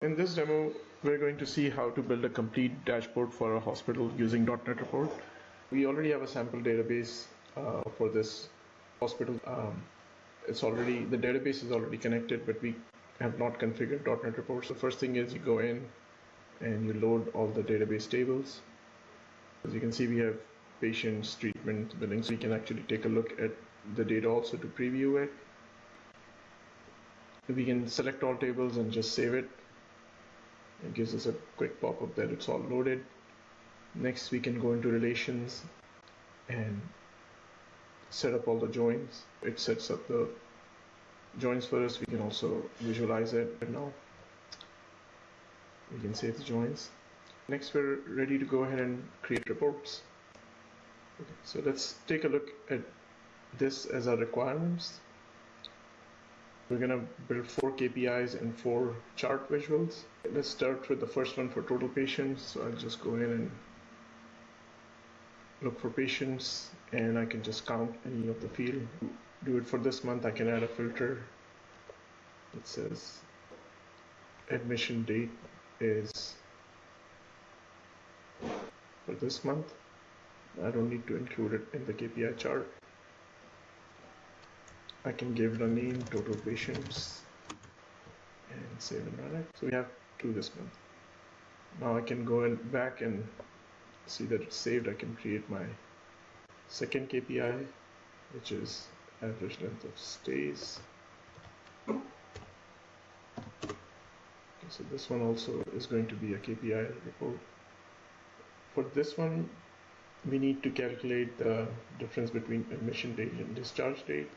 In this demo, we're going to see how to build a complete dashboard for a hospital using .NET Report. We already have a sample database for this hospital. The database is already connected, but we have not configured .NET Report. So the first thing is you go in and you load all the database tables. As you can see, we have patients, treatment, billing. So we can actually take a look at the data also to preview it. We can select all tables and just save it. It gives us a quick pop-up that it's all loaded. Next, we can go into relations and set up all the joins. It sets up the joins for us. We can also visualize it right now. We can save the joins. Next, we're ready to go ahead and create reports. Okay, so let's take a look at this as our requirements. We're going to build 4 KPIs and 4 chart visuals. Let's start with the first one for total patients. So I'll just go in and look for patients, and I can just count any of the field. Do it for this month. I can add a filter that says admission date is for this month. I don't need to include it in the KPI chart. I can give it a name, total patients, and save and run it. So we have 2 this month. Now I can go back and see that it's saved. I can create my second KPI, which is average length of stays. Okay, so this one also is going to be a KPI report. For this one, we need to calculate the difference between admission date and discharge date.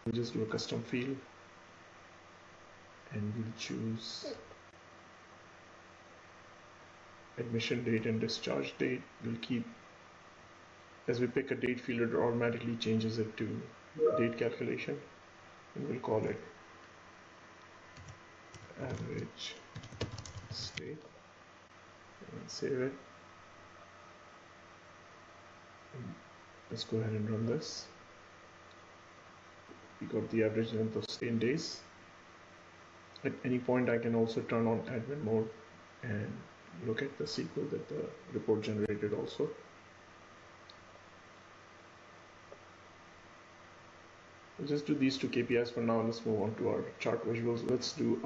We'll just do a custom field and we'll choose admission date and discharge date. We'll keep, as we pick a date field, it automatically changes it to date calculation, and we'll call it average stay and save it. And let's go ahead and run this. We got the average length of stay in days. At any point, I can also turn on admin mode and look at the SQL that the report generated also. We'll just do these 2 KPIs for now. Let's move on to our chart visuals. Let's do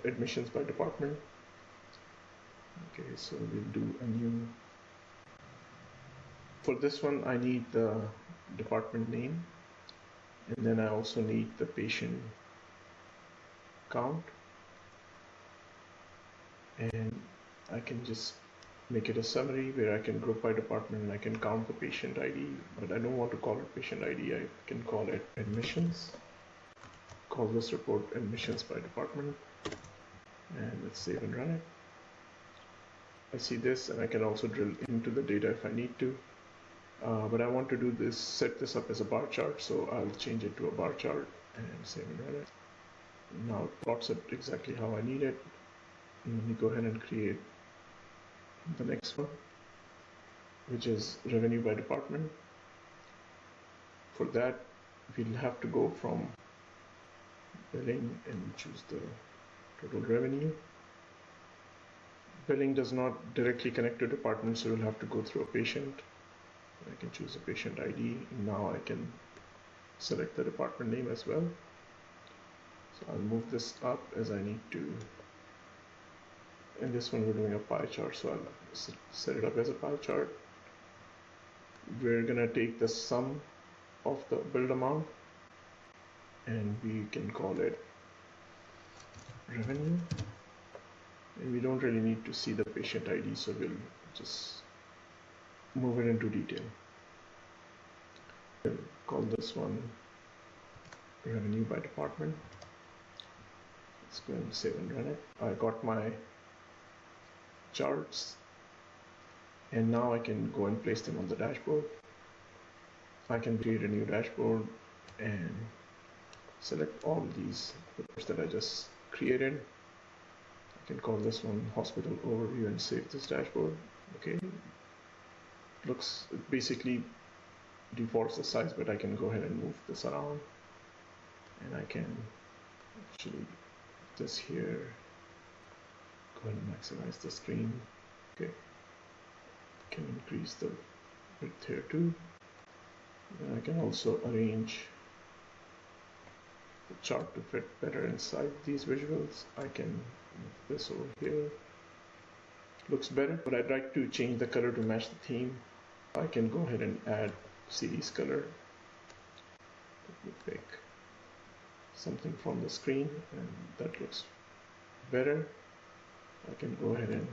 admissions by department. Okay, so we'll do a new. For this one, I need the department name, and then I also need the patient count, and I can just make it a summary where I can group by department and I can count the patient ID, but I don't want to call it patient ID. I can call it admissions. Call this report admissions by department, and let's save and run it. I see this, and I can also drill into the data if I need to. But I want to do this, set this up as a bar chart, so I'll change it to a bar chart and save and run it. Now it plots it exactly how I need it. And let me go ahead and create the next one, which is revenue by department. For that, we'll have to go from billing and choose the total revenue. Billing does not directly connect to department, so we'll have to go through a patient. I can choose a patient ID. Now I can select the department name as well. So I'll move this up as I need to. In this one, we're doing a pie chart, so I'll set it up as a pie chart. We're gonna take the sum of the billed amount, and we can call it revenue. And we don't really need to see the patient ID, so we'll just move it into detail. We'll call this one revenue by department. Let's go and save and run it. I got my charts, and now I can go and place them on the dashboard. I can create a new dashboard and select all these reports that I just created. I can call this one hospital overview and save this dashboard. Okay, it basically defaults the size, but I can go ahead and move this around, and I can actually put this here and maximize the screen. Okay, can increase the width here too. And I can also arrange the chart to fit better inside these visuals. I can move this over here. Looks better, but I'd like to change the color to match the theme. I can go ahead and add series color. Let me pick something from the screen, and that looks better. I can go ahead and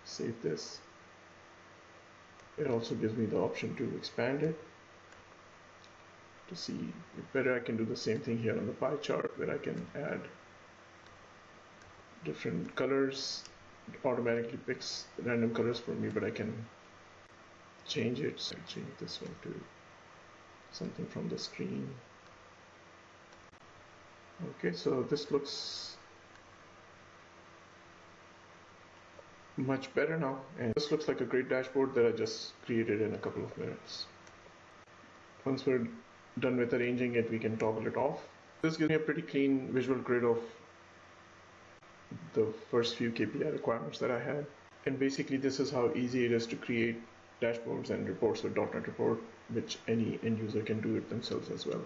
save this. It also gives me the option to expand it to see it better. I can do the same thing here on the pie chart, where I can add different colors. It automatically picks random colors for me, but I can change it. So I'll change this one to something from the screen. Okay, so this looks much better now, and this looks like a great dashboard that I just created in a couple of minutes. Once we're done with arranging it, we can toggle it off. This gives me a pretty clean visual grid of the first few KPI requirements that I had. And basically this is how easy it is to create dashboards and reports with .NET Report, which any end user can do it themselves as well.